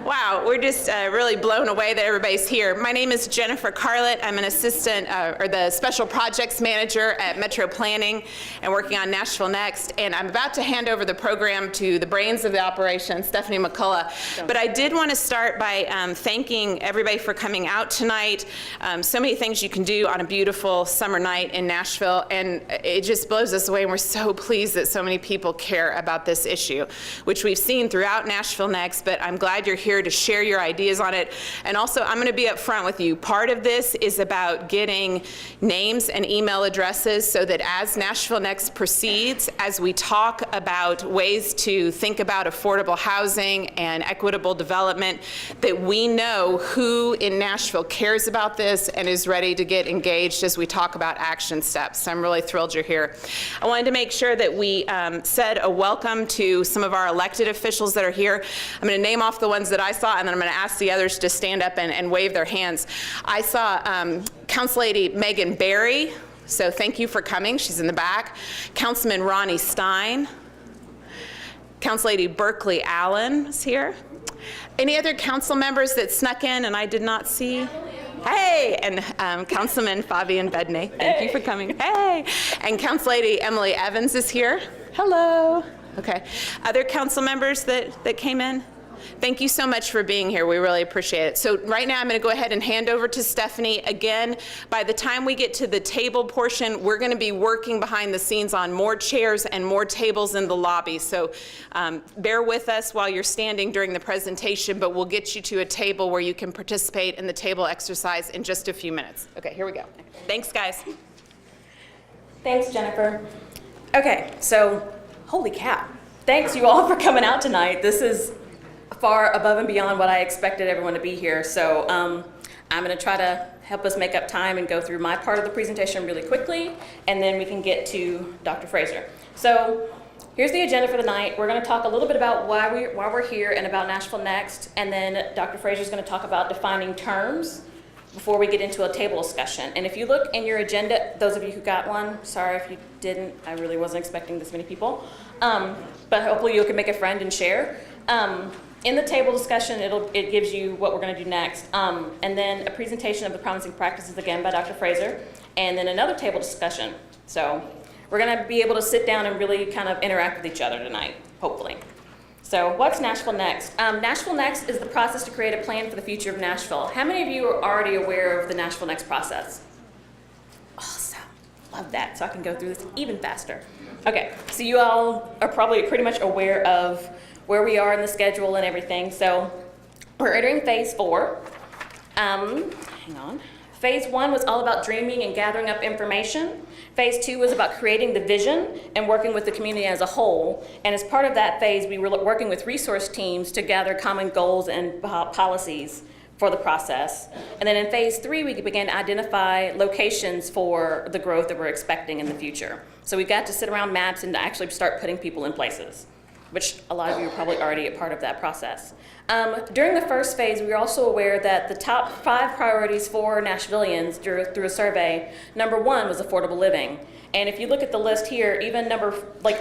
Wow, we're just really blown away that everybody's here. My name is Jennifer Carlett. I'm an assistant or the special projects manager at Metro Planning and working on NashvilleNext. And I'm about to hand over the program to the brains of the operation, Stephanie McCullough. But I did want to start by thanking everybody for coming out tonight. So many things you can do on a beautiful summer night in Nashville, and it just blows us away. And we're so pleased that so many people care about this issue, which we've seen throughout NashvilleNext. But I'm glad you're here to share your ideas on it. And also, I'm going to be up front with you. Part of this is about getting names and email addresses so that as NashvilleNext proceeds, as we talk about ways to think about affordable housing and equitable development, that we know who in Nashville cares about this and is ready to get engaged as we talk about action steps. So I'm really thrilled you're here. I wanted to make sure that we said a welcome to some of our elected officials that are here. I'm going to name off the ones that I saw, and then I'm going to ask the others to stand up and wave their hands. I saw Council Lady Megan Berry, so thank you for coming. She's in the back. Councilman Ronnie Stein. Council Lady Berkeley Allen is here. Any other council members that snuck in and I did not see? Hey, and Councilman Fabian Bedney, thank you for coming. Hey, and Council Lady Emily Evans is here. Hello. Okay. Other council members that came in? Thank you so much for being here. We really appreciate it. So right now I'm going to go ahead and hand over to Stephanie. Again, by the time we get to the table portion, we're going to be working behind the scenes on more chairs and more tables in the lobby. So bear with us while you're standing during the presentation, but we'll get you to a table where you can participate in the table exercise in just a few minutes. Okay, here we go. Thanks, guys. Thanks, Jennifer. Okay, so holy cow. Thanks you all for coming out tonight. This is far above and beyond what I expected everyone to be here. So I'm going to try to help us make up time and go through my part of the presentation really quickly, and then we can get to Dr. Fraser. So here's the agenda for the night. We're going to talk a little bit about why we're here and about NashvilleNext, and then Dr. Fraser is going to talk about defining terms before we get into a table discussion. And if you look in your agenda, those of you who got one, sorry if you didn't, I really wasn't expecting this many people, but hopefully you can make a friend and share. In the table discussion, it gives you what we're going to do next, and then a presentation of the promising practices again by Dr. Fraser, and then another table discussion. So we're going to be able to sit down and really kind of interact with each other tonight, hopefully. So what's NashvilleNext? NashvilleNext is the process to create a plan for the future of Nashville. How many of you are already aware of the NashvilleNext process? Awesome. Love that. So I can go through this even faster. Okay, so you all are probably pretty much aware of where we are in the schedule and everything. So we're entering phase 4. Hang on. Phase 1 was all about dreaming and gathering up information. Phase 2 was about creating the vision and working with the community as a whole. And as part of that phase, we were working with resource teams to gather common goals and policies for the process. And then in phase 3, we began to identify locations for the growth that we're expecting in the future. So we got to sit around maps and to actually start putting people in places, which a lot of you are probably already a part of that process. During the first phase, we were also aware that the top 5 priorities for Nashvillians through a survey, number 1 was affordable living. And if you look at the list here, even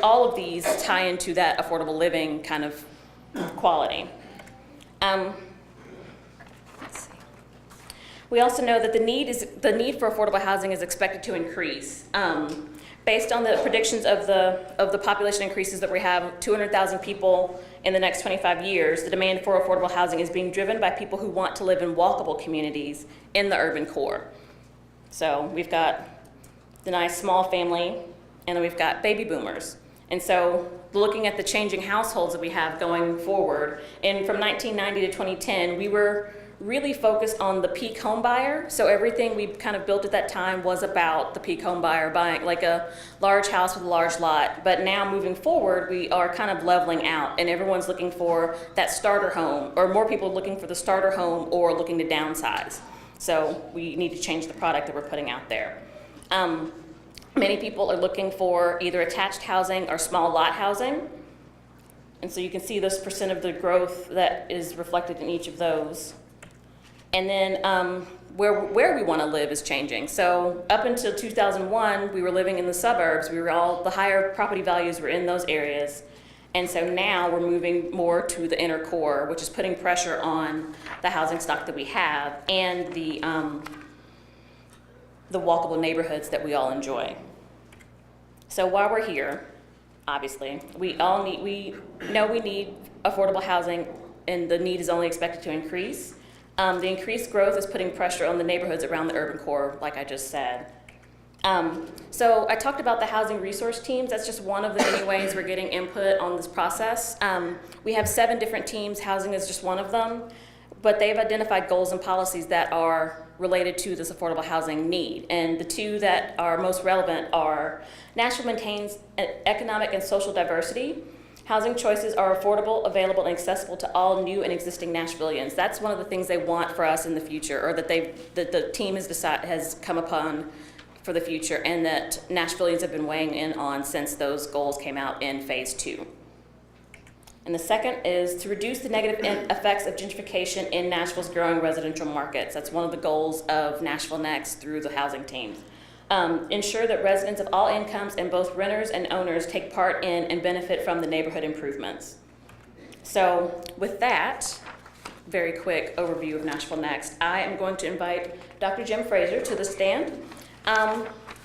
all of these tie into that affordable living kind of quality. Let's see. We also know that the need for affordable housing is expected to increase. Based on the predictions of the population increases that we have, 200,000 people in the next 25 years, the demand for affordable housing is being driven by people who want to live in walkable communities in the urban core. So we've got the nice small family, and then we've got baby boomers. And so looking at the changing households that we have going forward, and from 1990 to 2010, we were really focused on the peak home buyer. So everything we kind of built at that time was about the peak home buyer buying like a large house with a large lot. But now moving forward, we are kind of leveling out, and everyone's looking for that starter home, or more people looking for the starter home or looking to downsize. So we need to change the product that we're putting out there. Many people are looking for either attached housing or small lot housing. And so you can see this % of the growth that is reflected in each of those. And then where we want to live is changing. So up until 2001, we were living in the suburbs. The higher property values were in those areas. And so now we're moving more to the inner core, which is putting pressure on the housing stock that we have and the walkable neighborhoods that we all enjoy. So while we're here, obviously, we know we need affordable housing, and the need is only expected to increase. The increased growth is putting pressure on the neighborhoods around the urban core, like I just said. So I talked about the housing resource teams. That's just one of the many ways we're getting input on this process. We have 7 different teams. Housing is just one of them, but they've identified goals and policies that are related to this affordable housing need. And the 2 that are most relevant are Nashville maintains economic and social diversity. Housing choices are affordable, available, and accessible to all new and existing Nashvillians. That's one of the things they want for us in the future, or that the team has come upon for the future, and that Nashvillians have been weighing in on since those goals came out in phase 2. And the second is to reduce the negative effects of gentrification in Nashville's growing residential markets. That's one of the goals of NashvilleNext through the housing teams. Ensure that residents of all incomes and both renters and owners take part in and benefit from the neighborhood improvements. So with that very quick overview of NashvilleNext, I am going to invite Dr. Jim Fraser to the stand.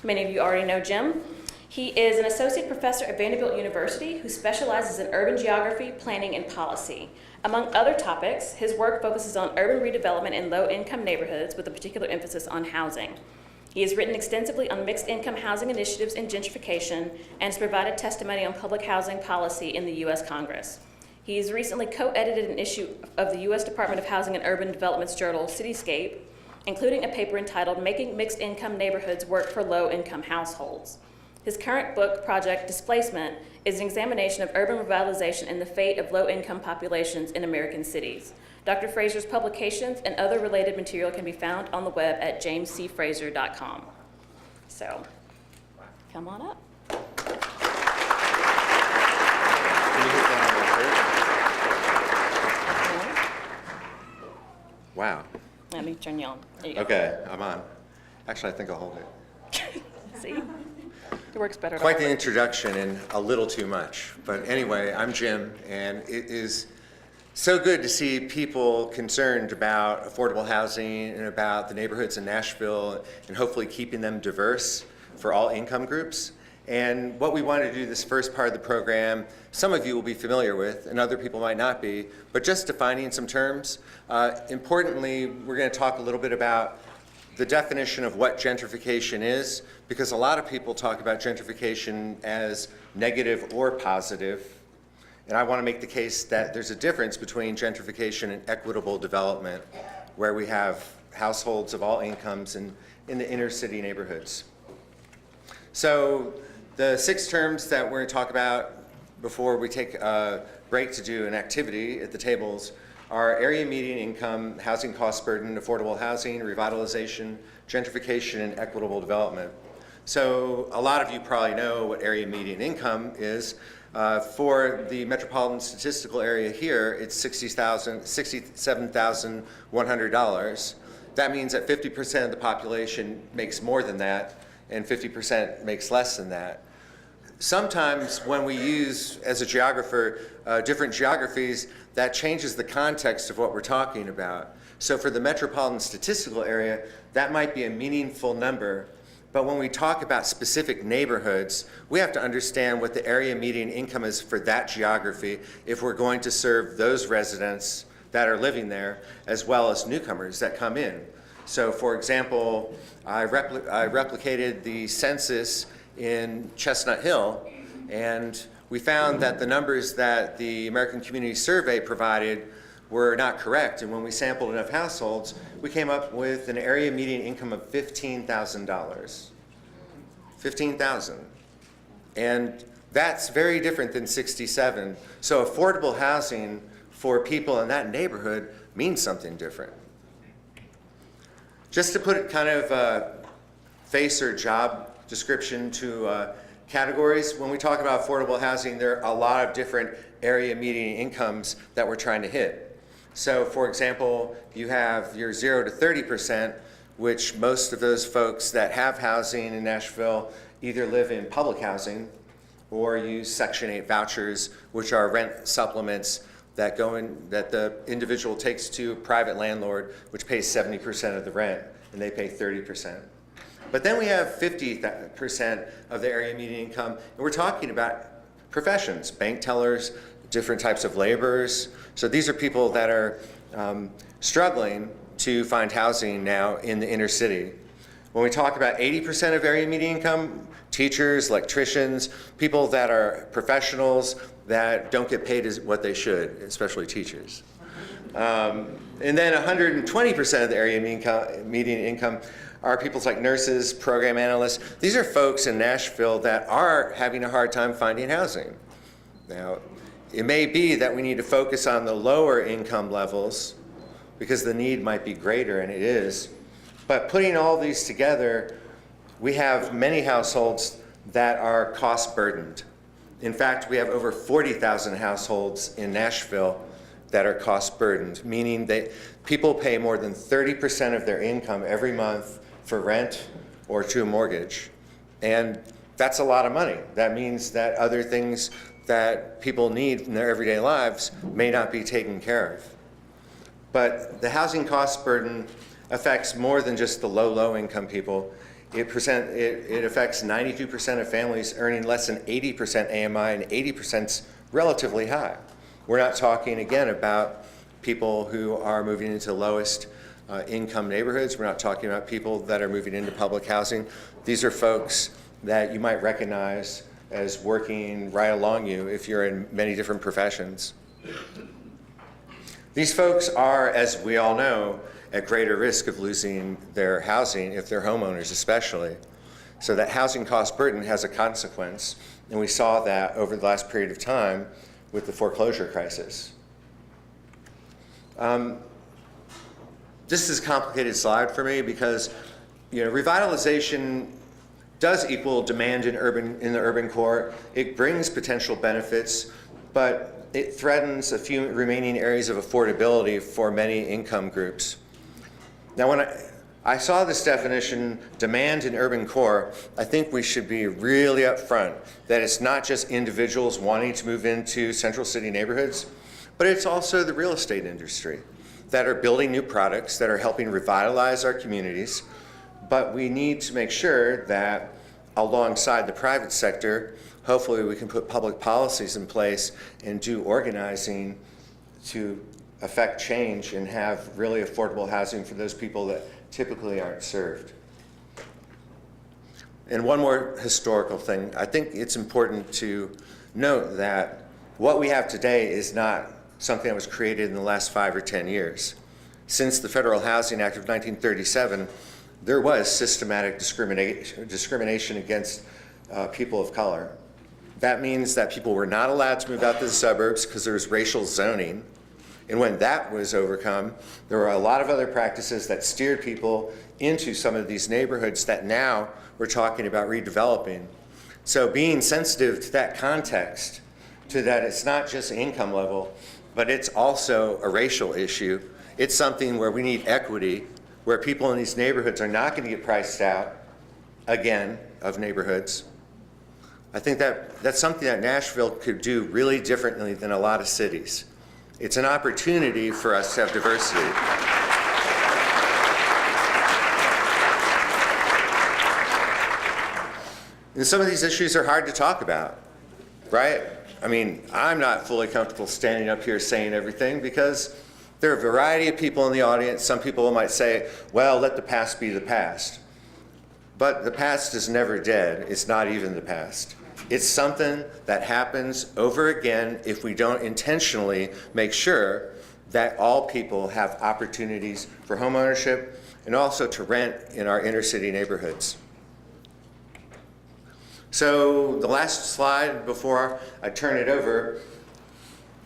Many of you already know Jim. He is an associate professor at Vanderbilt University who specializes in urban geography, planning, and policy. Among other topics, his work focuses on urban redevelopment in low-income neighborhoods with a particular emphasis on housing. He has written extensively on mixed-income housing initiatives and gentrification and has provided testimony on public housing policy in the U.S. Congress. He has recently co-edited an issue of the U.S. Department of Housing and Urban Development's journal, Cityscape, including a paper entitled Making Mixed-Income Neighborhoods Work for Low-Income Households. His current book project, Displacement, is an examination of urban revitalization and the fate of low-income populations in American cities. Dr. Fraser's publications and other related material can be found on the web at jamescfraser.com. So, come on up. Can you hit that on record? Wow. Let me turn you on. There you go. Okay, I'm on. Actually, I think I'll hold it. See? It works better. Quite the introduction and a little too much. But anyway, I'm Jim, and it is so good to see people concerned about affordable housing and about the neighborhoods in Nashville and hopefully keeping them diverse for all income groups. And what we want to do this first part of the program, some of you will be familiar with and other people might not be, but just defining some terms. Importantly, we're going to talk a little bit about the definition of what gentrification is, because a lot of people talk about gentrification as negative or positive. And I want to make the case that there's a difference between gentrification and equitable development, where we have households of all incomes in the inner city neighborhoods. So the 6 terms that we're going to talk about before we take a break to do an activity at the tables are area median income, housing cost burden, affordable housing, revitalization, gentrification, and equitable development. So a lot of you probably know what area median income is. For the metropolitan statistical area here, it's $67,100. That means that 50% of the population makes more than that, and 50% makes less than that. Sometimes when we use, as a geographer, different geographies, that changes the context of what we're talking about. So for the metropolitan statistical area, that might be a meaningful number. But when we talk about specific neighborhoods, we have to understand what the area median income is for that geography if we're going to serve those residents that are living there, as well as newcomers that come in. So for example, I replicated the census in Chestnut Hill, and we found that the numbers that the American Community Survey provided were not correct. And when we sampled enough households, we came up with an area median income of $15,000. $15,000. And that's very different than 67. So affordable housing for people in that neighborhood means something different. Just to put it kind of face or job description to categories, when we talk about affordable housing, there are a lot of different area median incomes that we're trying to hit. So for example, you have your 0 to 30%, which most of those folks that have housing in Nashville either live in public housing or use Section 8 vouchers, which are rent supplements that the individual takes to a private landlord, which pays 70% of the rent, and they pay 30%. But then we have 50% of the area median income, and we're talking about professions, bank tellers, different types of laborers. So these are people that are struggling to find housing now in the inner city. When we talk about 80% of area median income, teachers, electricians, people that are professionals that don't get paid as what they should, especially teachers. And then 120% of the area median income are people like nurses, program analysts. These are folks in Nashville that are having a hard time finding housing. Now, it may be that we need to focus on the lower income levels because the need might be greater, and it is. But putting all these together, we have many households that are cost burdened. In fact, we have over 40,000 households in Nashville that are cost burdened, meaning that people pay more than 30% of their income every month for rent or to a mortgage. And that's a lot of money. That means that other things that people need in their everyday lives may not be taken care of. But the housing cost burden affects more than just the low income people. It affects 92% of families earning less than 80% AMI, and 80% relatively high. We're not talking, again, about people who are moving into lowest income neighborhoods. We're not talking about people that are moving into public housing. These are folks that you might recognize as working right along you if you're in many different professions. These folks are, as we all know, at greater risk of losing their housing if they're homeowners especially. So that housing cost burden has a consequence, and we saw that over the last period of time with the foreclosure crisis. This is a complicated slide for me because revitalization does equal demand in the urban core. It brings potential benefits, but it threatens a few remaining areas of affordability for many income groups. Now, when I saw this definition, demand in urban core, I think we should be really upfront that it's not just individuals wanting to move into central city neighborhoods, but it's also the real estate industry that are building new products that are helping revitalize our communities. But we need to make sure that alongside the private sector, hopefully we can put public policies in place and do organizing to affect change and have really affordable housing for those people that typically aren't served. And one more historical thing. I think it's important to note that what we have today is not something that was created in the last 5 or 10 years. Since the Federal Housing Act of 1937, there was systematic discrimination against people of color. That means that people were not allowed to move out to the suburbs because there was racial zoning. And when that was overcome, there were a lot of other practices that steered people into some of these neighborhoods that now we're talking about redeveloping. So being sensitive to that context, to that it's not just income level, but it's also a racial issue. It's something where we need equity, where people in these neighborhoods are not going to get priced out, again, of neighborhoods. I think that's something that Nashville could do really differently than a lot of cities. It's an opportunity for us to have diversity. And some of these issues are hard to talk about, right? I mean, I'm not fully comfortable standing up here saying everything because there are a variety of people in the audience. Some people might say, well, let the past be the past. But the past is never dead. It's not even the past. It's something that happens over again if we don't intentionally make sure that all people have opportunities for homeownership and also to rent in our inner city neighborhoods. So the last slide before I turn it over,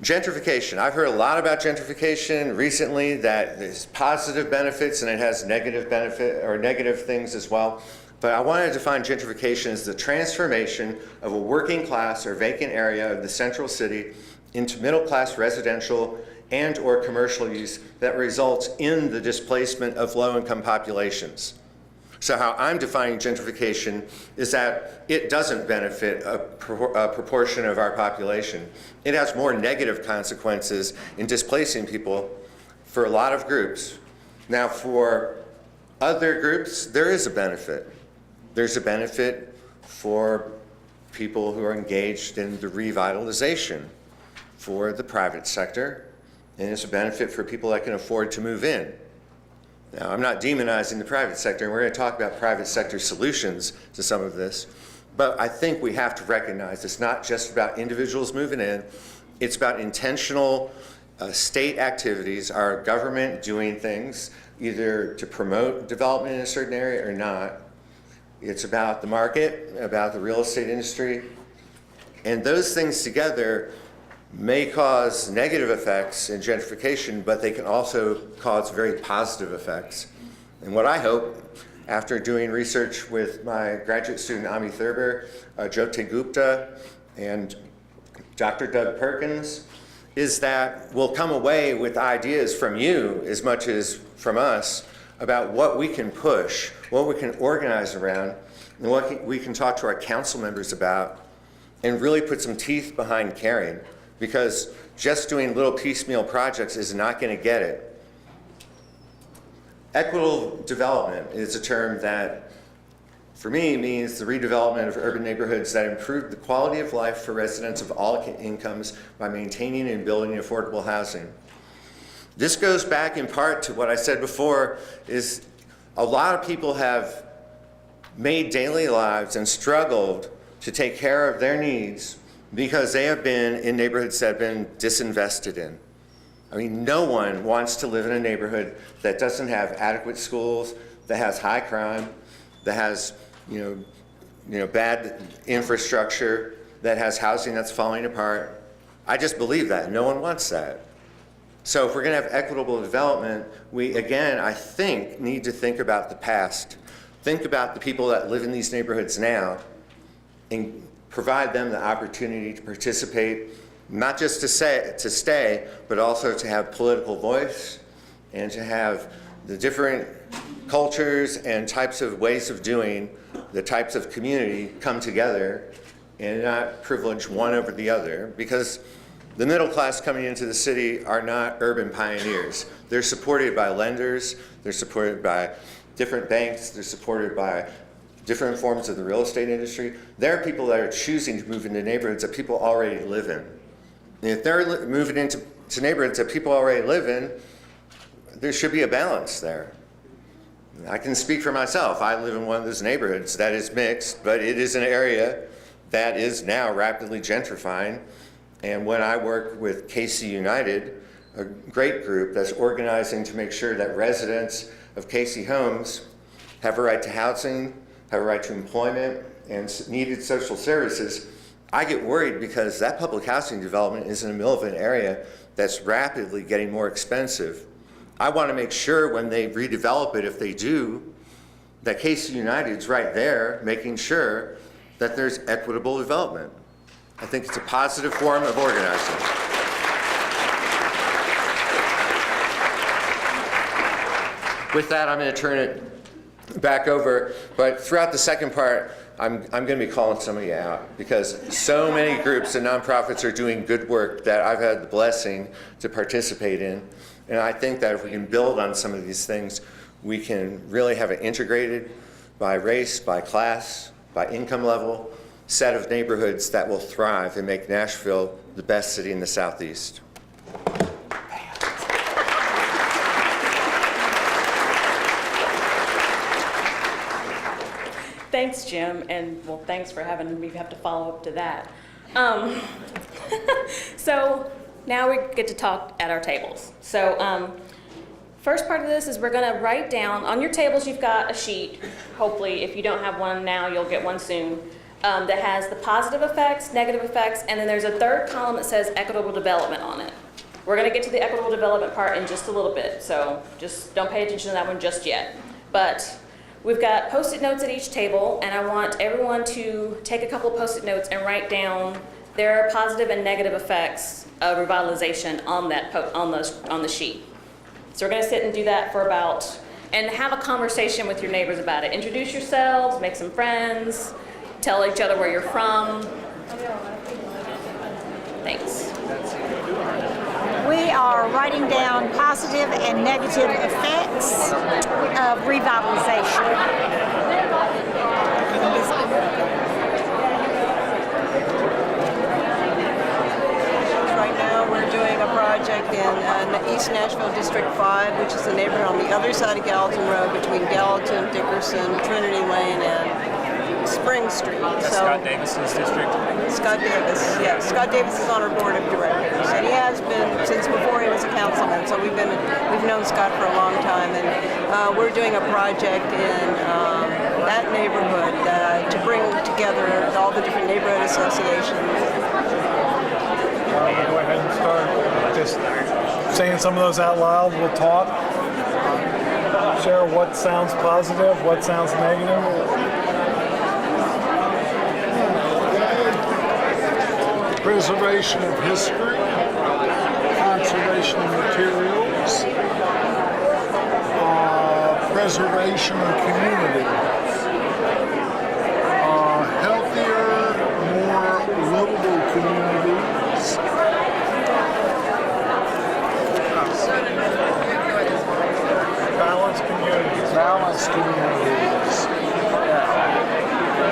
gentrification. I've heard a lot about gentrification recently, that there's positive benefits and it has negative benefit or negative things as well. But I wanted to define gentrification as the transformation of a working class or vacant area of the central city into middle class residential and or commercial use that results in the displacement of low income populations. So how I'm defining gentrification is that it doesn't benefit a proportion of our population. It has more negative consequences in displacing people for a lot of groups. Now, for other groups, there is a benefit. There's a benefit for people who are engaged in the revitalization for the private sector, and it's a benefit for people that can afford to move in. Now, I'm not demonizing the private sector, and we're going to talk about private sector solutions to some of this, but I think we have to recognize it's not just about individuals moving in, it's about intentional state activities, our government doing things either to promote development in a certain area or not. It's about the market, about the real estate industry, and those things together may cause negative effects in gentrification, but they can also cause very positive effects. And what I hope, after doing research with my graduate student Ami Thurber, Jyote Gupta, and Dr. Doug Perkins, is that we'll come away with ideas from you as much as from us about what we can push, what we can organize around, and what we can talk to our council members about, and really put some teeth behind caring, because just doing little piecemeal projects is not going to get it. Equitable development is a term that, for me, means the redevelopment of urban neighborhoods that improve the quality of life for residents of all incomes by maintaining and building affordable housing. This goes back in part to what I said before, is a lot of people have made daily lives and struggled to take care of their needs because they have been in neighborhoods that have been disinvested in. I mean, no one wants to live in a neighborhood that doesn't have adequate schools, that has high crime, that has bad infrastructure, that has housing that's falling apart. I just believe that. No one wants that. So if we're going to have equitable development, we, again, I think, need to think about the past. Think about the people that live in these neighborhoods now and provide them the opportunity to participate, not just to stay, but also to have political voice and to have the different cultures and types of ways of doing, the types of community come together and not privilege one over the other, because the middle class coming into the city are not urban pioneers. They're supported by lenders, they're supported by different banks, they're supported by different forms of the real estate industry. There are people that are choosing to move into neighborhoods that people already live in. And if they're moving into neighborhoods that people already live in, there should be a balance there. I can speak for myself. I live in one of those neighborhoods that is mixed, but it is an area that is now rapidly gentrifying. And when I work with KC United, a great group that's organizing to make sure that residents of KC homes have a right to housing, have a right to employment, and needed social services, I get worried because that public housing development is in the middle of an area that's rapidly getting more expensive. I want to make sure when they redevelop it, if they do, that KC United's right there making sure that there's equitable development. I think it's a positive form of organizing. With that, I'm going to turn it back over, but throughout the second part, I'm going to be calling some of you out because so many groups and nonprofits are doing good work that I've had the blessing to participate in. And I think that if we can build on some of these things, we can really have an integrated by race, by class, by income level set of neighborhoods that will thrive and make Nashville the best city in the Southeast. Thanks, Jim, and well, thanks for having me have to follow up to that. So now we get to talk at our tables. So first part of this is we're gonna write down, on your tables you've got a sheet, hopefully if you don't have one now, you'll get one soon, that has the positive effects, negative effects, and then there's a third column that says equitable development on it. We're gonna get to the equitable development part in just a little bit, so just don't pay attention to that one just yet. But we've got Post-it notes at each table, and I want everyone to take a couple of Post-it notes and write down their positive and negative effects of revitalization on that on the sheet. So we're going to sit and do that for about and have a conversation with your neighbors about it. Introduce yourselves, make some friends, tell each other where you're from. Thanks. We are writing down positive and negative effects of revitalization. Right now we're doing a project in East Nashville District 5, which is the neighborhood on the other side of Gallatin Road between Gallatin, Dickerson, Trinity Lane, and Spring Street. That's Scott Davis's district. Scott Davis, yes. Scott Davis is on our board of directors, and he has been since before he was a councilman. So we've known Scott for a long time, and we're doing a project in that neighborhood to bring together all the different neighborhood associations. Go ahead and start just saying some of those out loud. We'll talk. Share what sounds positive, what sounds negative. Preservation of history, conservation of materials, preservation of community, healthier, more livable communities, Balanced communities. balanced communities,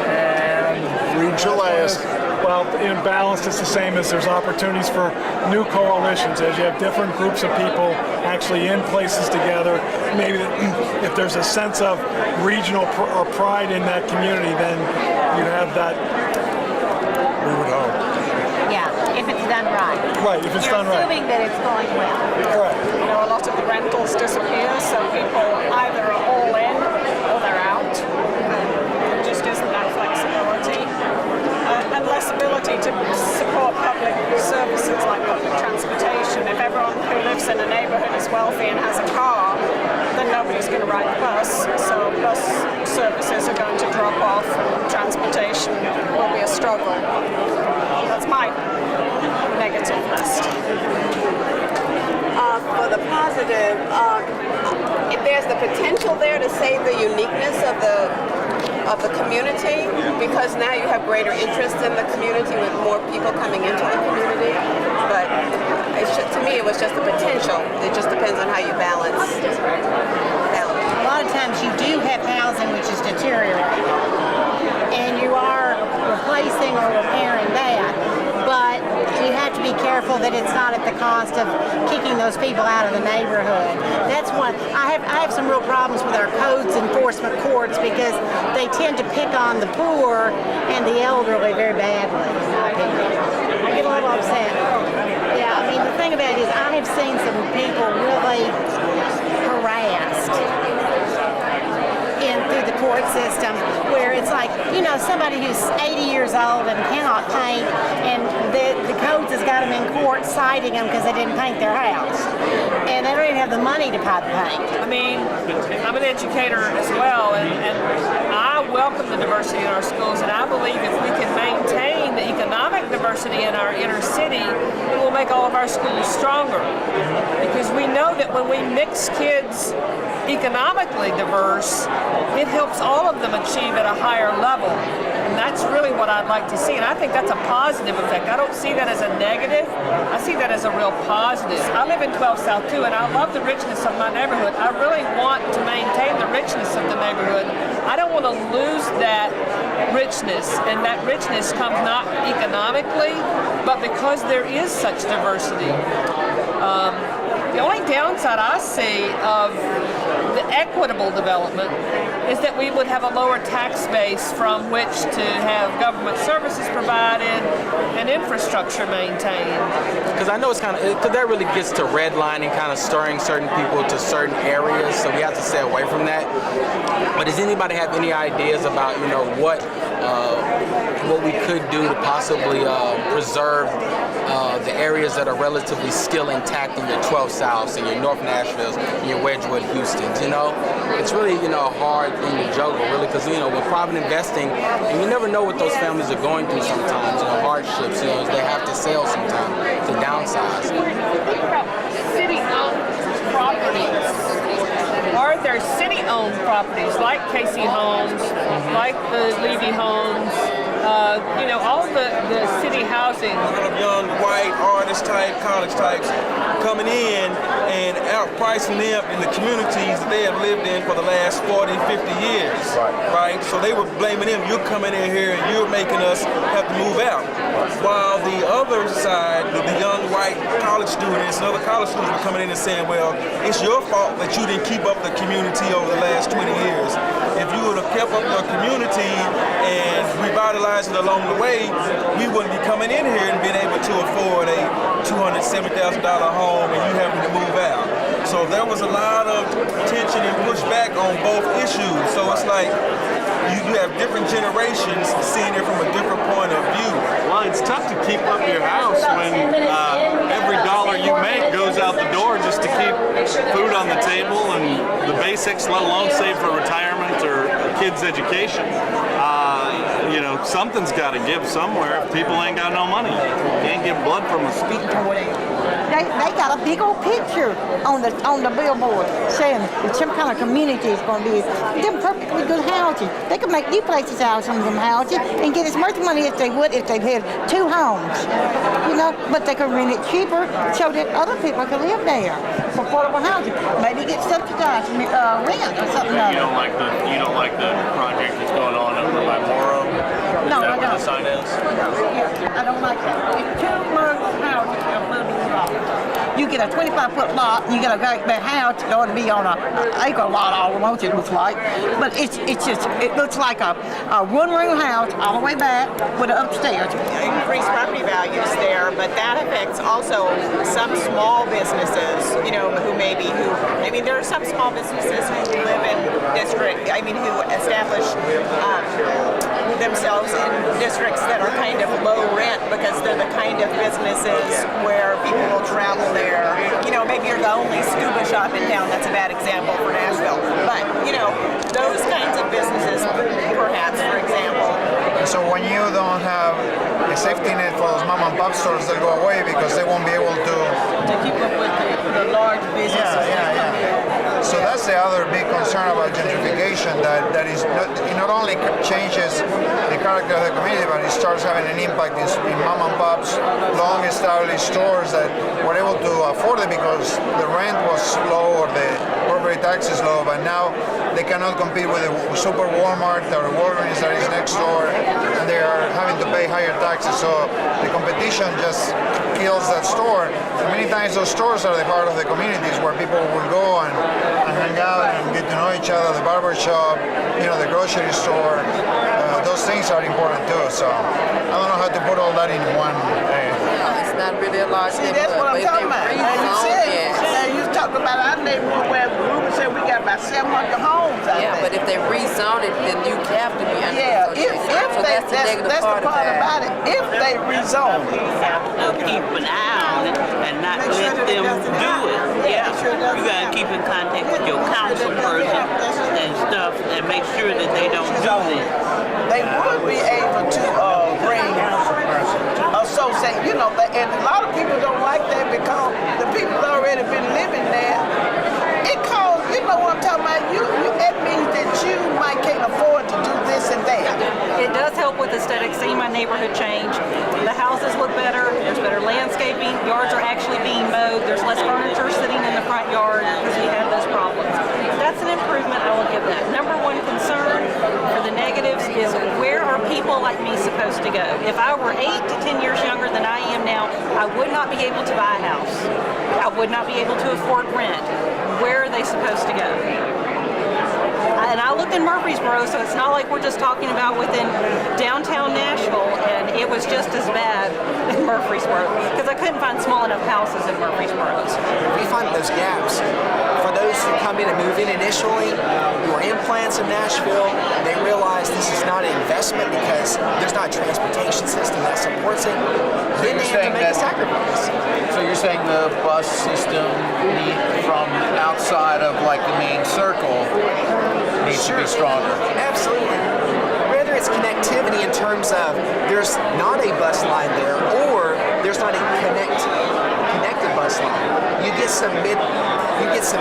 and read your last. Well, in balanced, it's the same as there's opportunities for new coalitions as you have different groups of people actually in places together. Maybe if there's a sense of regional pride in that community, then you have that. We would hope. Yeah, if it's done right. Right, if it's done right. Assuming that it's going well. Correct. You know, a lot of the rentals disappear, so people either are all in or they're out. There just isn't that flexibility. And less ability to support public services like public transportation. If everyone who lives in a neighborhood is wealthy and has a car, then nobody's going to ride the bus. So bus services are going to drop off and transportation will be a struggle. That's my negative list. For the positive, if there's the potential there to save the uniqueness of the community, because now you have greater interest in the community with more people coming into the community. But to me, it was just the potential. It just depends on how you balance. A lot of times you do have housing which is deteriorating, and you are replacing or repairing that, but you have to be careful that it's not at the cost of kicking those people out of the neighborhood. That's one. I have some real problems with our codes enforcement courts because they tend to pick on the poor and the elderly very badly, in my opinion. I get a little upset. Yeah, I mean, the thing about it is I have seen some people really harassed through the court system, where it's like, you know, somebody who's 80 years old and cannot paint, and the codes has got them in court citing them because they didn't paint their house, and they don't even have the money to buy the paint. I mean, I'm an educator as well, and I welcome the diversity in our schools, and I believe if we can maintain the economic diversity in our inner city, it will make all of our schools stronger. Because we know that when we mix kids economically diverse, it helps all of them achieve at a higher level. And that's really what I'd like to see. And I think that's a positive effect. I don't see that as a negative. I see that as a real positive. I live in 12 South too, and I love the richness of my neighborhood. I really want to maintain the richness of the neighborhood. I don't want to lose that richness. And that richness comes not economically, but because there is such diversity. The only downside I see of the equitable development is that we would have a lower tax base from which to have government services provided and infrastructure maintained. Because I know it's kind of, because that really gets to redlining, kind of stirring certain people to certain areas, so we have to stay away from that. But does anybody have any ideas about, you know, what we could do to possibly preserve the areas that are relatively still intact in your 12 Souths and your North Nashvilles and your Wedgwood Houstons, you know? It's really, you know, a hard thing to juggle, really, because, you know, with private investing, and you never know what those families are going through sometimes, you know, hardships, you know, they have to sell sometimes to downsize. Think about city-owned properties. Are there city city-owned properties like Casey Homes, like the Levy Homes, all the city housing. Of young white artist type, college types coming in and outpricing them in the communities that they have lived in for the last 40, 50 years. Right? So they were blaming them, you're coming in here and you're making us have to move out. While the other side, the young white college students and other college students were coming in and saying, well, it's your fault that you didn't keep up the community over the last 20 years. If you would have kept up your community and revitalized it along the way, we wouldn't be coming in here and being able to afford a $270,000 home and you having to move out. So there was a lot of tension and pushback on both issues. So it's like you have different generations seeing it from a different point of view. Well, it's tough to keep up your house when every dollar you make goes out the door just to keep food on the table and the basics, let alone save for retirement or a kid's education. Something's got to give somewhere. If people ain't got no money, you can't get blood from a speak. They got a big old picture on the billboard saying that some kind of community is going to be them perfectly good houses. They could make new places out of some of them houses and get as much money as they would if they had 2 homes. But they could rent it cheaper so that other people could live there for affordable housing. Maybe get subsidized rent or something. You don't like the project that's going on over by Morrow? No, Is that I where don't. the sign is? I don't like that. It's too much house a little lot. You get a 25-foot lot, and you get a great big house. It ought to be on an acre lot almost, it looks like. But it looks like a one-room house all the way back with an upstairs. Increased property values there, but that affects also some small businesses, there are some small businesses who live in who establish themselves in districts that are kind of low rent because they're the kind of businesses where people will travel there. Maybe you're the only scuba shop in town. That's a bad example for Nashville. But, those kinds of businesses, perhaps, for example. So when you don't have a safety net for those mom and pop stores, they'll go away because they won't be able to keep up with the large businesses. So that's the other big concern about gentrification, that is not only changes the character of the community, but it starts having an impact in mom and pops, long-established stores that were able to afford it because the rent was low or the corporate tax is low, but now they cannot compete with the super Walmart or Walgreens that is next door, and they are having to pay higher taxes. So the competition just kills that store. And many times those stores are the heart of the communities where people will go and hang out and get to know each other, the barber shop, the grocery store. Those things are important too. So I don't know how to put all that in one. It's not really a large neighborhood. That's what I'm talking about. You talking about our neighborhood where Ruben said we got about 700 homes out there. but if they rezone it, then you have to be under that's the part about it. If they rezone it, you have to keep an eye on it and not let them do it. You got to keep in contact with your council person and stuff and make sure that they don't do this. They would be able to bring associate, and a lot of people don't like that because the people already been living there. It calls, what I'm talking about, it means that you can't afford to do this and that. It does help with aesthetics, seeing my neighborhood change. The houses look better, there's better landscaping, yards are actually being mowed, there's less furniture sitting in the front yard because we have those problems. That's an improvement, I will give that. Number one concern for the negatives is where are people like me supposed to go? If I were 8 to 10 years younger than I am now, I would not be able to buy a house. I would not be able to afford rent. Where are they supposed to go? And I lived in Murfreesboro, so it's not like we're just talking about within downtown Nashville, and it was just as bad in Murfreesboro because I couldn't find small enough houses in Murfreesboro. We find those gaps. For those who come in and move in initially, who are implants in Nashville, they realize this is not an investment because there's not a transportation system that supports it. Then they have to make a sacrifice. So you're saying the bus system from outside of the main circle needs to be stronger? Absolutely. Whether it's connectivity in terms of there's not a bus line there or there's not a connected bus coastline. You get some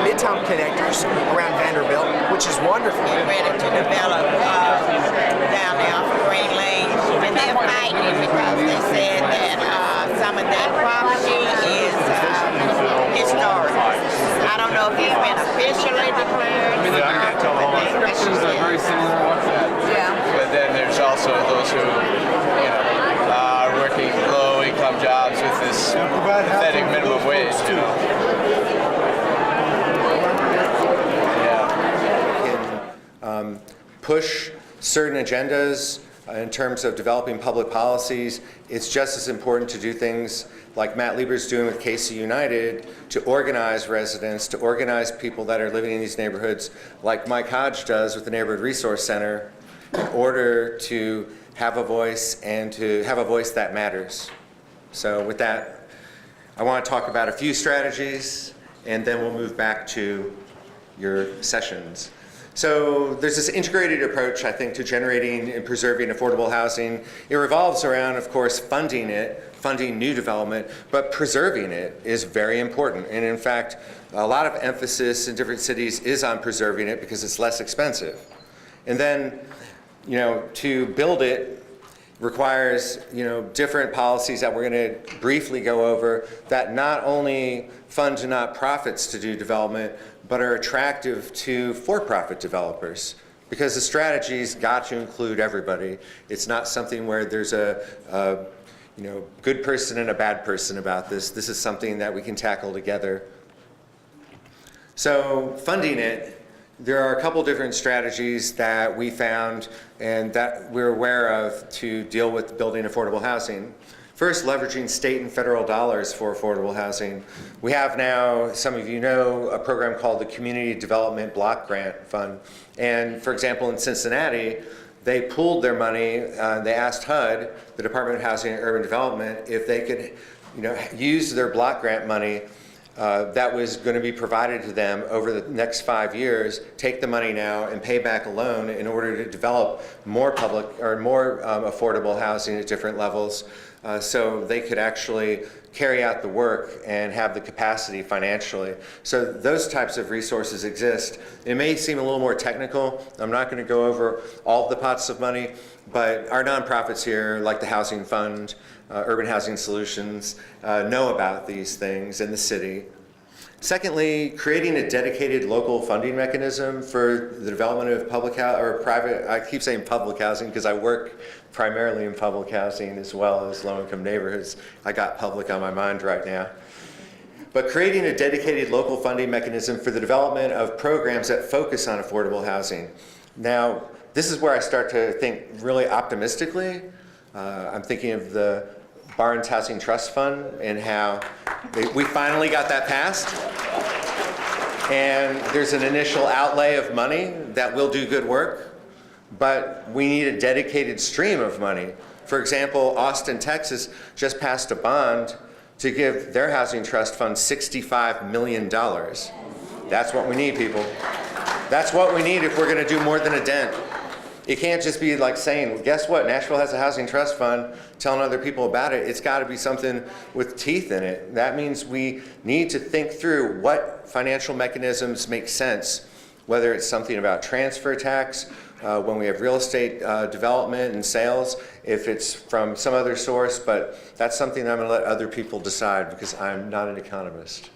midtown connectors around Vanderbilt, which is wonderful. They're ready to develop down there off of Green Lane, and they're fighting because they said that some of that property is historic. I don't know if it's been officially declared. I mean, the descriptions are very similar. Yeah. But then there's also those who, are working low-income jobs with this pathetic minimum wage. Push certain agendas in terms of developing public policies. It's just as important to do things like Matt Lieber's doing with KC United, to organize residents, to organize people that are living in these neighborhoods, like Mike Hodge does with the Neighborhood Resource Center, in order to have a voice and to have a voice that matters. So with that, I want to talk about a few strategies, and then we'll move back to your sessions. So there's this integrated approach, I think, to generating and preserving affordable housing. It revolves around, of course, funding new development, but preserving it is very important. And in fact, a lot of emphasis in different cities is on preserving it because it's less expensive. And then, to build it requires, different policies that we're going to briefly go over that not only fund not-profits to do development, but are attractive to for-profit developers, because the strategy's got to include everybody. It's not something where there's a good person and a bad person about this. This is something that we can tackle together. So funding it, there are a couple different strategies that we found and that we're aware of to deal with building affordable housing. First, leveraging state and federal dollars for affordable housing. We have now, some of you know, a program called the Community Development Block Grant Fund. And for example, in Cincinnati, they pooled their money. They asked HUD, the Department of Housing and Urban Development, if they could use their block grant money that was going to be provided to them over the next 5 years, take the money now and pay back a loan in order to develop more public or more affordable housing at different levels. So they could actually carry out the work and have the capacity financially. So those types of resources exist. It may seem a little more technical. I'm not going to go over all of the pots of money, but our nonprofits here, like the Housing Fund, Urban Housing Solutions, know about these things in the city. Secondly, creating a dedicated local funding mechanism for the development of public or private, I keep saying public housing because I work primarily in public housing as well as low-income neighborhoods. I got public on my mind right now. But creating a dedicated local funding mechanism for the development of programs that focus on affordable housing. Now, this is where I start to think really optimistically. I'm thinking of the Barnes Housing Trust Fund and how we finally got that passed. And there's an initial outlay of money that will do good work, but we need a dedicated stream of money. For example, Austin, Texas just passed a bond to give their housing trust fund $65 million. That's what we need, people. That's what we need if we're going to do more than a dent. It can't just be like saying, well, guess what, Nashville has a housing trust fund, telling other people about it. It's got to be something with teeth in it. That means we need to think through what financial mechanisms make sense, whether it's something about transfer tax, when we have real estate development and sales, if it's from some other source, but that's something I'm going to let other people decide because I'm not an economist.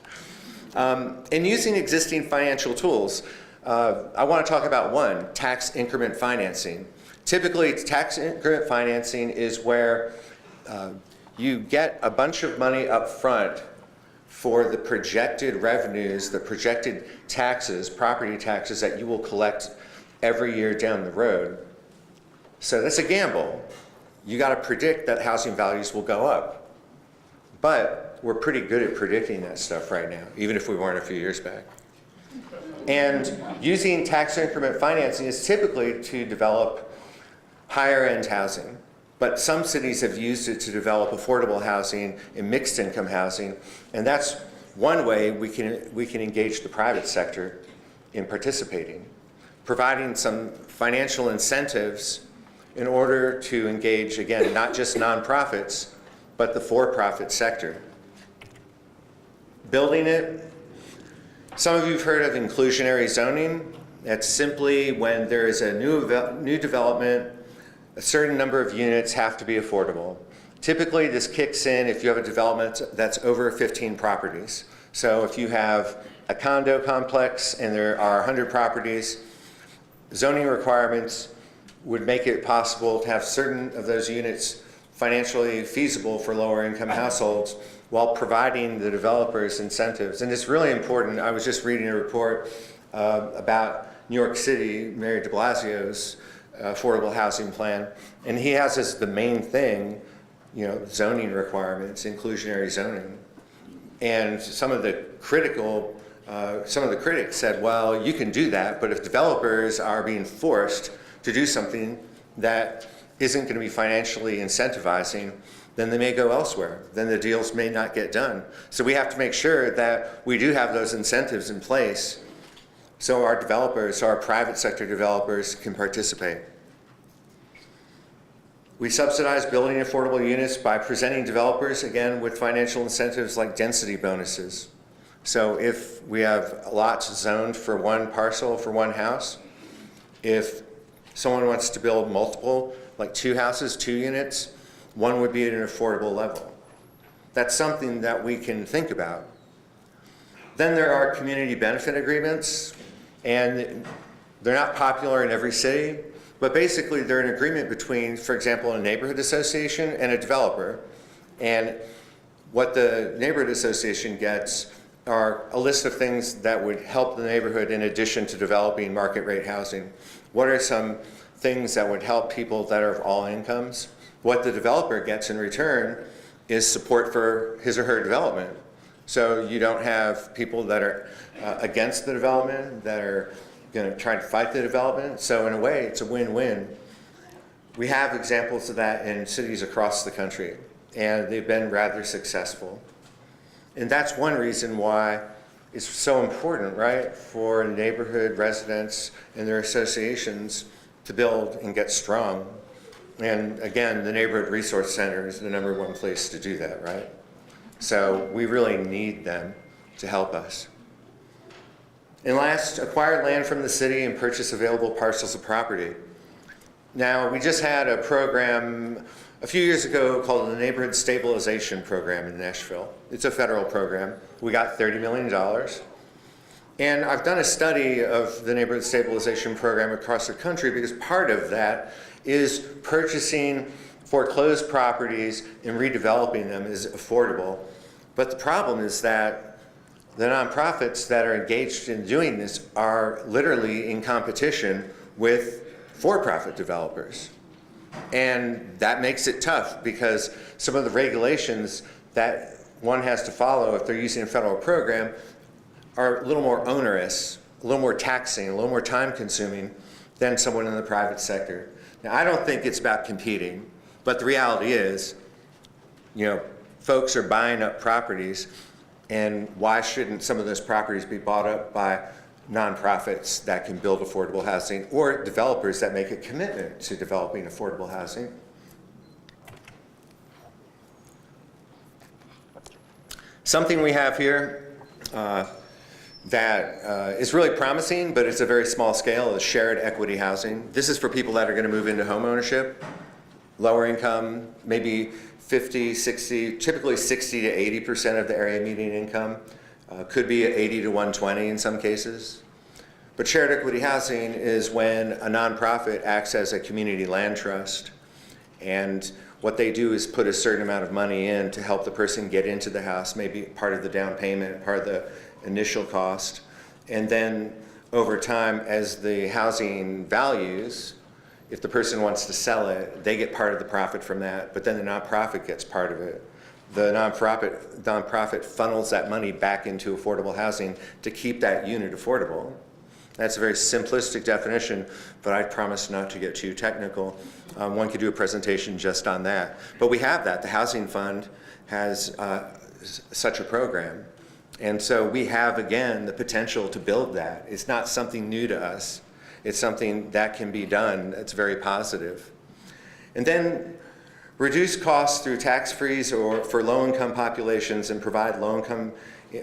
And using existing financial tools. I want to talk about one, tax increment financing. Typically, tax increment financing is where you get a bunch of money up front for the projected revenues, the projected taxes, property taxes that you will collect every year down the road. So that's a gamble. You got to predict that housing values will go up. But we're pretty good at predicting that stuff right now, even if we weren't a few years back. And using tax increment financing is typically to develop higher end housing. But some cities have used it to develop affordable housing and mixed income housing. And that's one way we can engage the private sector in participating, providing some financial incentives in order to engage, again, not just nonprofits, but the for-profit sector. building it. Some of you have heard of inclusionary zoning. That's simply when there is a new development, a certain number of units have to be affordable. Typically, this kicks in if you have a development that's over 15 properties. So if you have a condo complex and there are 100 properties, zoning requirements would make it possible to have certain of those units financially feasible for lower income households while providing the developers incentives. And it's really important. I was just reading a report about New York City, Mayor de Blasio's affordable housing plan, and he has as the main thing, zoning requirements, inclusionary zoning. And some of the critics said, well, you can do that, but if developers are being forced to do something that isn't going to be financially incentivizing, then they may go elsewhere. Then the deals may not get done. So we have to make sure that we do have those incentives in place so our developers, so our private sector developers can participate. We subsidize building affordable units by presenting developers, again, with financial incentives like density bonuses. So if we have lots zoned for one parcel, for one house, if someone wants to build multiple, like 2 houses, 2 units, one would be at an affordable level. That's something that we can think about. Then there are community benefit agreements, and they're not popular in every city, but basically they're an agreement between, for example, a neighborhood association and a developer. And what the neighborhood association gets are a list of things that would help the neighborhood in addition to developing market rate housing. What are some things that would help people that are of all incomes? What the developer gets in return is support for his or her development. So you don't have people that are against the development, that are going to try to fight the development. So in a way, it's a win-win. We have examples of that in cities across the country, and they've been rather successful. And that's one reason why it's so important, right, for neighborhood residents and their associations to build and get strong. And again, the Neighborhood Resource Center is the #1 place to do that, right? So we really need them to help us. And last, acquire land from the city and purchase available parcels of property. Now, we just had a program a few years ago called the Neighborhood Stabilization Program in Nashville. It's a federal program. We got $30 million. And I've done a study of the Neighborhood Stabilization Program across the country because part of that is purchasing foreclosed properties and redeveloping them is affordable. But the problem is that the nonprofits that are engaged in doing this are literally in competition with for-profit developers. And that makes it tough because some of the regulations that one has to follow if they're using a federal program are a little more onerous, a little more taxing, a little more time-consuming than someone in the private sector. Now, I don't think it's about competing, but the reality is, folks are buying up properties, and why shouldn't some of those properties be bought up by nonprofits that can build affordable housing or developers that make a commitment to developing affordable housing? Something we have here that is really promising, but it's a very small scale, is shared equity housing. This is for people that are going to move into home ownership, lower income, maybe 50, 60, typically 60 to 80% of the area median income. Could be 80 to 120 in some cases. But shared equity housing is when a nonprofit acts as a community land trust, and what they do is put a certain amount of money in to help the person get into the house, maybe part of the down payment, part of the initial cost, and then over time as the housing values, if the person wants to sell it, they get part of the profit from that, but then the nonprofit gets part of it. The nonprofit funnels that money back into affordable housing to keep that unit affordable. That's a very simplistic definition, but I promise not to get too technical. One could do a presentation just on that. But we have that. The Housing Fund has such a program. And so we have, again, the potential to build that. It's not something new to us. It's something that can be done that's very positive. And then reduce costs through tax freeze or for low-income populations and provide low-income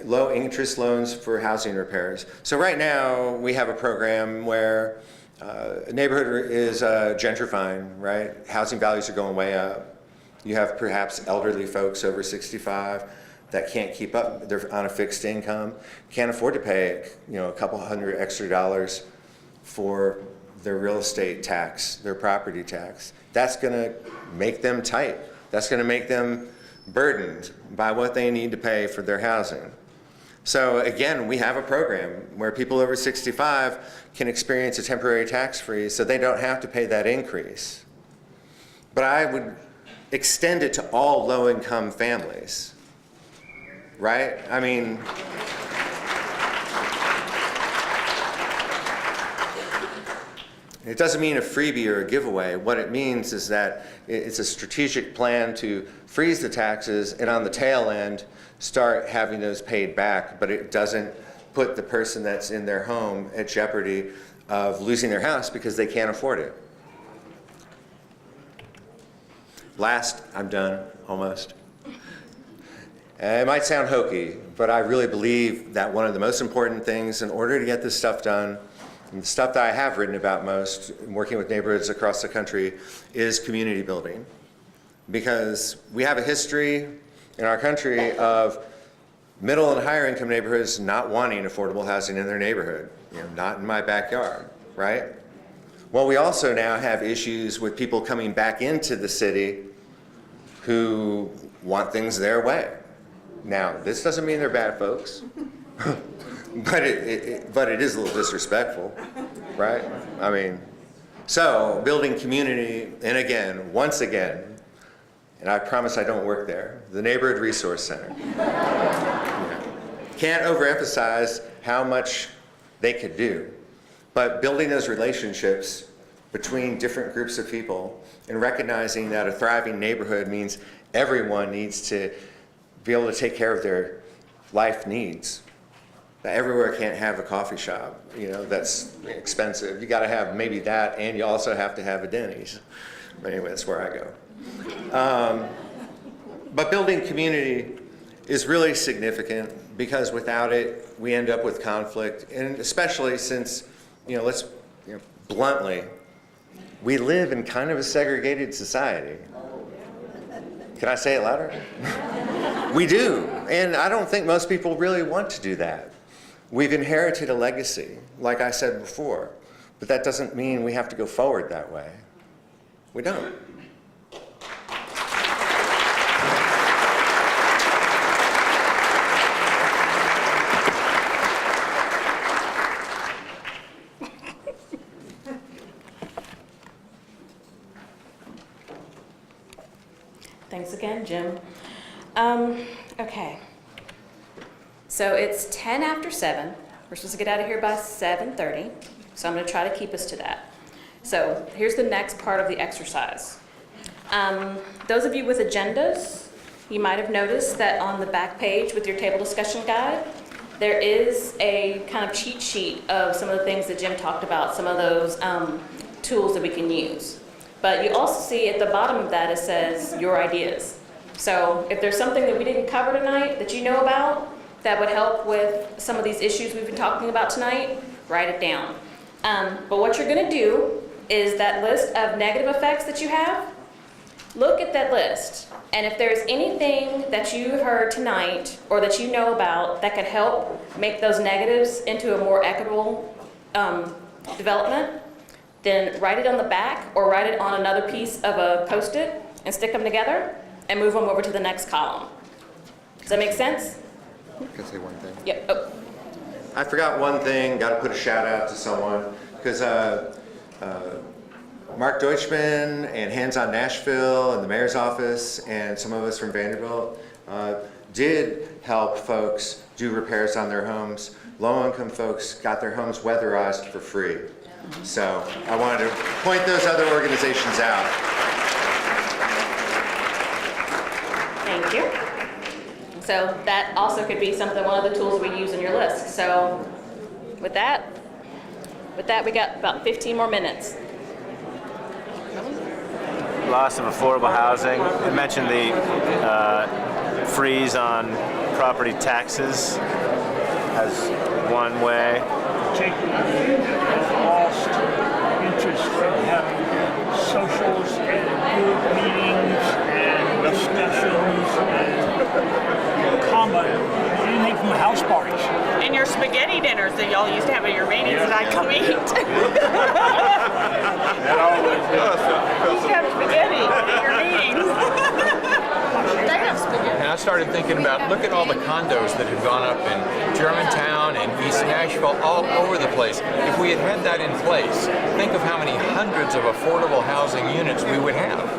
low interest loans for housing repairs. So right now we have a program where a neighborhood is gentrifying, right? Housing values are going way up. You have perhaps elderly folks over 65 that can't keep up. They're on a fixed income, can't afford to pay, a couple $100 extra for their real estate tax, their property tax. That's going to make them tight. That's going to make them burdened by what they need to pay for their housing. So again, we have a program where people over 65 can experience a temporary tax freeze so they don't have to pay that increase. But I would extend it to all low-income families, right? I mean, it doesn't mean a freebie or a giveaway. What it means is that it's a strategic plan to freeze the taxes and on the tail end start having those paid back, but it doesn't put the person that's in their home at jeopardy of losing their house because they can't afford it. Last, I'm done, almost. It might sound hokey, but I really believe that one of the most important things in order to get this stuff done, and the stuff that I have written about most, working with neighborhoods across the country, is community building. Because we have a history in our country of middle and higher income neighborhoods not wanting affordable housing in their neighborhood, not in my backyard, right? Well, we also now have issues with people coming back into the city who want things their way. Now, this doesn't mean they're bad folks, but it is a little disrespectful, right? I mean, so building community, and again, once again, and I promise I don't work there, the Neighborhood Resource Center. Can't overemphasize how much they could do, but building those relationships between different groups of people and recognizing that a thriving neighborhood means everyone needs to be able to take care of their life needs. Everywhere can't have a coffee shop, that's expensive. You gotta have maybe that, and you also have to have a Denny's. But anyway, that's where I go. But building community is really significant because without it, we end up with conflict, and especially since, let's bluntly, we live in kind of a segregated society. Can I say it louder? We do, and I don't think most people really want to do that. We've inherited a legacy, like I said before, but that doesn't mean we have to go forward that way. We don't. Thanks again, Jim. Okay. So it's 10 after 7. We're supposed to get out of here by 7:30. So I'm going to try to keep us to that. So here's the next part of the exercise. Those of you with agendas, you might have noticed that on the back page with your table discussion guide, there is a kind of cheat sheet of some of the things that Jim talked about, some of those tools that we can use. But you also see at the bottom of that, it says your ideas. So if there's something that we didn't cover tonight that you know about that would help with some of these issues we've been talking about tonight, write it down. But what you're gonna do is that list of negative effects that you have, look at that list. And if there's anything that you heard tonight or that you know about that could help make those negatives into a more equitable development, then write it on the back or write it on another piece of a Post-it and stick them together and move them over to the next column. Does that make sense? I can say one thing. Yep. Oh. I forgot one thing, got to put a shout out to someone, because Mark Deutschman and Hands on Nashville and the mayor's office and some of us from Vanderbilt did help folks do repairs on their homes. Low-income folks got their homes weatherized for free. So I wanted to point those other organizations out. Thank you. So that also could be something, one of the tools we use in your list. So with that, we got about 15 more minutes. Loss of affordable housing. You mentioned the freeze on property taxes as one way. Has lost interest in having socials and group meetings and discussions and common, anything from house parties. And your spaghetti dinners that y'all used to have at your meetings that I come eat. That always does. You used to have spaghetti at your meetings. They have spaghetti. And I started thinking about, look at all the condos that have gone up in Germantown and East Nashville, all over the place. If we had had that in place, think of how many hundreds of affordable housing units we would have.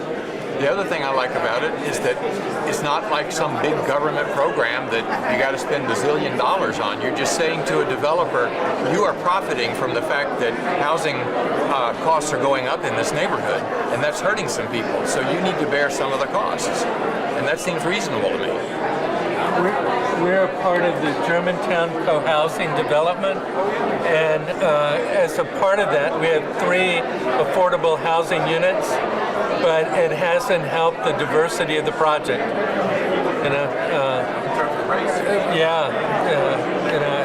The other thing I like about it is that it's not like some big government program that you got to spend $1 zillion on. You're just saying to a developer, you are profiting from the fact that housing costs are going up in this neighborhood, and that's hurting some people. So you need to bear some of the costs. And that seems reasonable to me. We're a part of the Germantown co-housing development, and as a part of that, we have 3 affordable housing units, but it hasn't helped the diversity of the project. You know,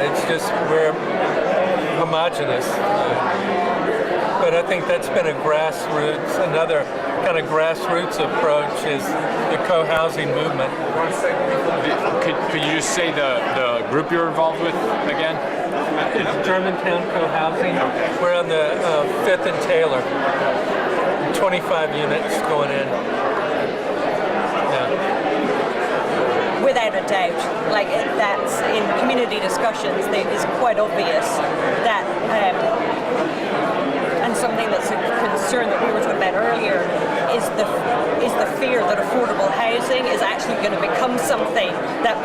it's just we're homogenous. But I think that's been a grassroots, another kind of grassroots approach is the co-housing movement. Could you just say the group you're involved with again? It's Germantown Co-Housing. We're on the 5th and Taylor. 25 units going in. Yeah. Without a doubt, like that's in community discussions, it is quite obvious that, and something that's a concern that we were talking about earlier is the fear that affordable housing is actually going to become something that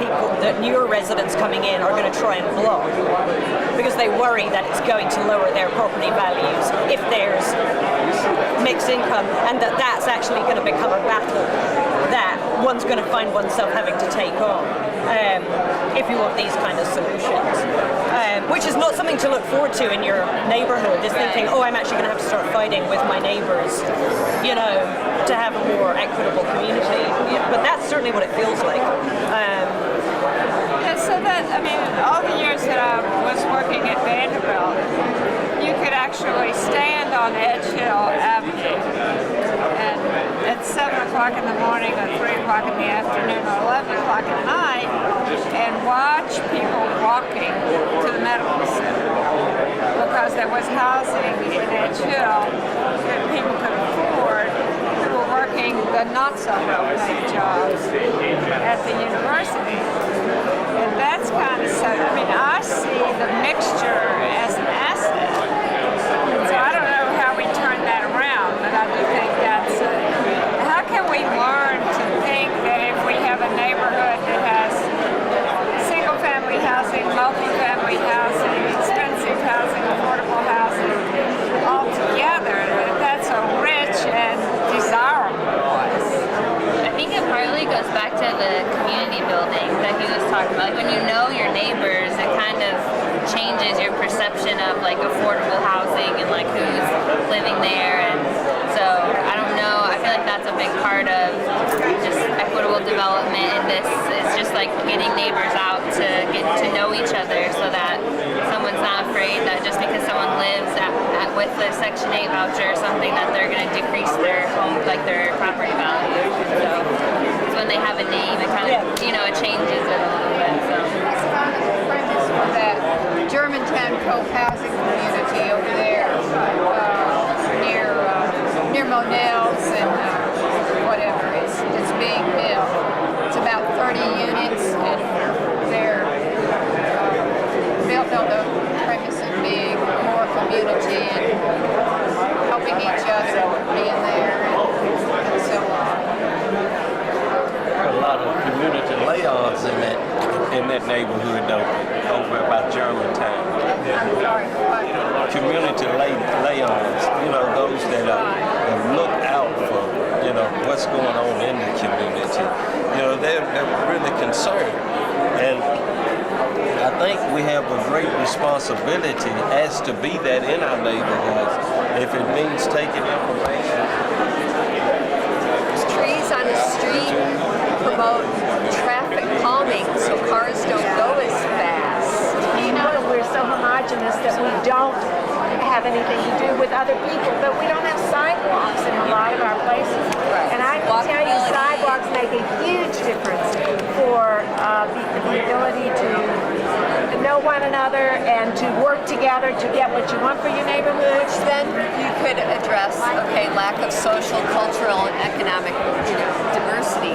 newer residents coming in are going to try and block, because they worry that it's going to lower their property values if there's mixed income, and that's actually going to become a battle that one's going to find oneself having to take on if you want these kind of solutions, which is not something to look forward to in your neighborhood, is thinking, oh, I'm actually going to have to start fighting with my neighbors, you know, to have a more equitable community. Yeah, but that's certainly what it feels like. Yeah, so that, I mean, all the years that I was working at Vanderbilt, you could actually stand on Edge Hill Avenue and at 7 o'clock in the morning or 3 o'clock in the afternoon or 11 o'clock at night and watch people walking to the medical center because there was housing in Edge Hill that people could afford who were working the not-so-well-paid jobs at the university. And that's kind of so, I mean, I see the mixture as an asset. So I don't know how we turn that around, but I do think that's how can we learn to think that if we have a neighborhood that has single-family housing, multi-family housing, expensive housing, affordable housing, all together, that that's a rich and desirable place. I think it partly goes back to the community building that he was talking about. Like when you know your neighbors, it kind of changes your perception of like affordable housing and like who's living there. And so I don't know, I feel like that's a big part of just equitable development, and this is just like getting neighbors out to get to know each other so that someone's not afraid that just because someone lives with the Section 8 voucher or something that they're going to decrease their home, like their property value. So it's when they have a name, it kind of, you know, it changes it a little bit. So. For that Germantown co-housing community over there near Monell's and whatever it's being built. It's about 30 units, and they're built on the premise of being more community and helping each other, being there, and so on. A lot of community layoffs in that neighborhood though, over by Germantown. Community layoffs, you know, those that look out for, you know, what's going on in the community. You know, they're really concerned. And I think we have a great responsibility as to be that in our neighborhoods. If it means taking information. Trees on the street. promote traffic calming so cars don't go as fast. You know, we're so homogenous that we don't have anything to do with other people, but we don't have sidewalks in a lot of our places. And I can tell you sidewalks make a huge difference for the ability to know one another and to work together to get what you want for your neighborhood. Which then you could address, okay, lack of social, cultural, and economic, diversity.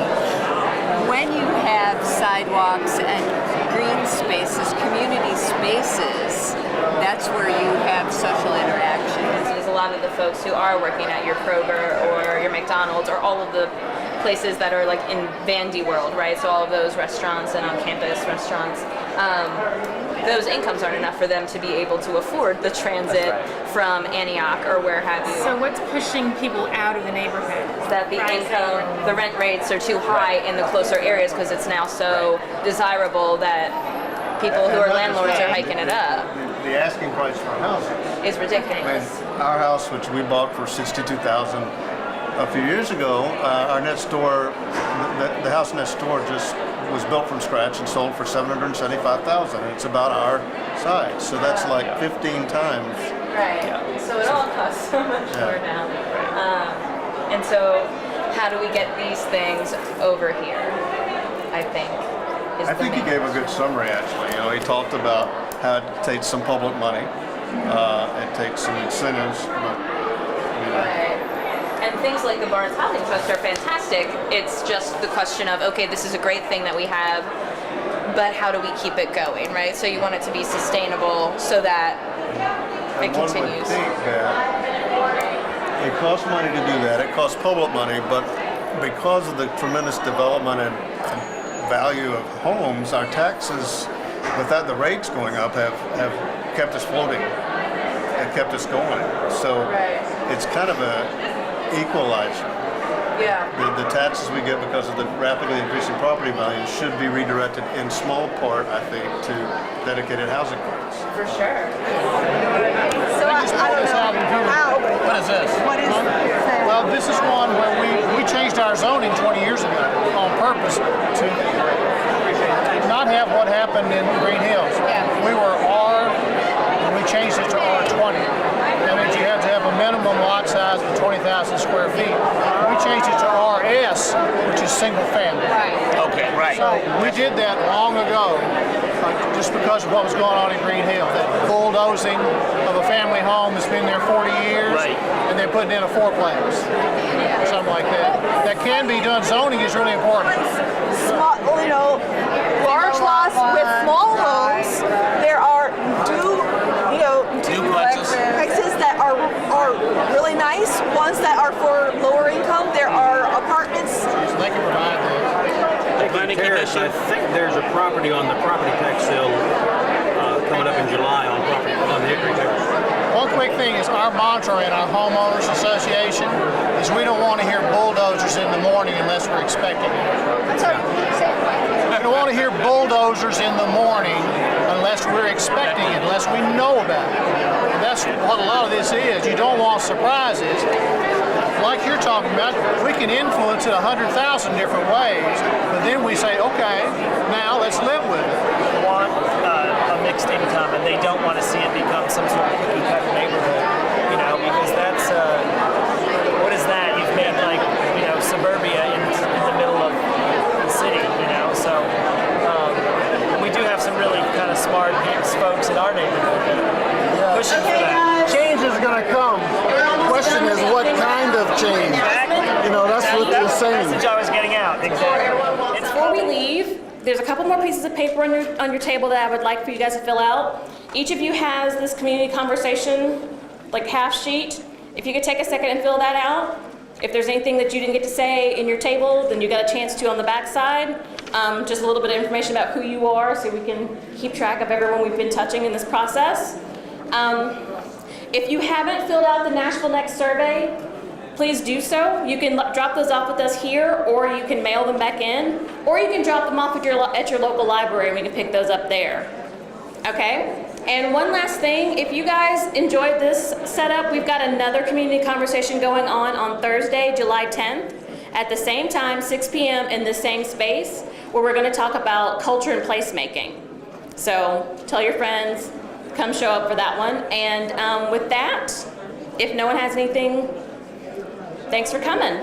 When you have sidewalks and green spaces, community spaces, that's where you have social interaction. There's a lot of the folks who are working at your Kroger or your McDonald's or all of the places that are like in Vandy World, right? So all of those restaurants and on-campus restaurants, those incomes aren't enough for them to be able to afford the transit from Antioch or where have you. So what's pushing people out of the neighborhood? That the income, the rent rates are too high in the closer areas because it's now so desirable that people who are landlords are hiking it up. The asking price for a house is ridiculous. Our house, which we bought for $62,000 a few years ago, our next door, the house next door just was built from scratch and sold for $775,000. And it's about our size, so that's like 15 times. Right. Yeah. So it all costs so much more now. And so, how do we get these things over here? I think. I think he gave a good summary, actually. He talked about how it takes some public money, it takes some incentives, but Right. And things like the Barnes Housing Trust are fantastic. It's just the question of, okay, this is a great thing that we have, but how do we keep it going, right? So you want it to be sustainable so that it continues. One would think that it costs money to do that. It costs public money, but because of the tremendous development and value of homes, our taxes, without the rates going up, have kept us floating and kept us going. So it's kind of a equalizer. Yeah. The taxes we get because of the rapidly increasing property values should be redirected in small part, I think, to dedicated housing plans. For sure. So I don't know. What is this? What is that? Well, this is one where we changed our zoning 20 years ago on purpose to not have what happened in Green Hills. We were R, and we changed it to R20. That means you had to have a minimum lot size of 20,000 square feet. We changed it to RS, which is single family. Okay, right. So we did that long ago, just because of what was going on in Green Hill. That bulldozing of a family home that's been there 40 years, and they're putting in a fourplex, something like that. That can be done. Zoning is really important. Small, large lots with small homes. There are duplexes that are really nice. Ones that are for lower income. There are apartments. They can provide the Planning Commission. I think there's a property on the property tax sale coming up in July on the Hickory Terrace. One quick thing is our mantra in our homeowners association is we don't want to hear bulldozers in the morning unless we're expecting it. We don't want to hear bulldozers in the morning unless we're expecting it, unless we know about it. And that's what a lot of this is. You don't want surprises. Like you're talking about, we can influence it 100,000 different ways, but then we say, okay, now let's live with it. Want a mixed income, and they don't want to see it become some sort of cookie cutter neighborhood, because that's what is that? You've made suburbia in the middle of the city, So we do have some really kind of smart folks in our neighborhood pushing for that. Change is going to come. The question is what kind of change? That's what they're saying. That's what I was getting out. Exactly. Before we leave, there's a couple more pieces of paper on your table that I would like for you guys to fill out. Each of you has this community conversation, half sheet. If you could take a second and fill that out. If there's anything that you didn't get to say in your table, then you got a chance to on the back side. Just a little bit of information about who you are so we can keep track of everyone we've been touching in this process. If you haven't filled out the NashvilleNext survey, please do so. You can drop those off with us here, or you can mail them back in, or you can drop them off at your local library and we can pick those up there. Okay? And one last thing, if you guys enjoyed this setup, we've got another community conversation going on Thursday, July 10th. At the same time, 6 p.m. in the same space, where we're going to talk about culture and placemaking. So tell your friends, come show up for that one. And with that, if no one has anything, thanks for coming.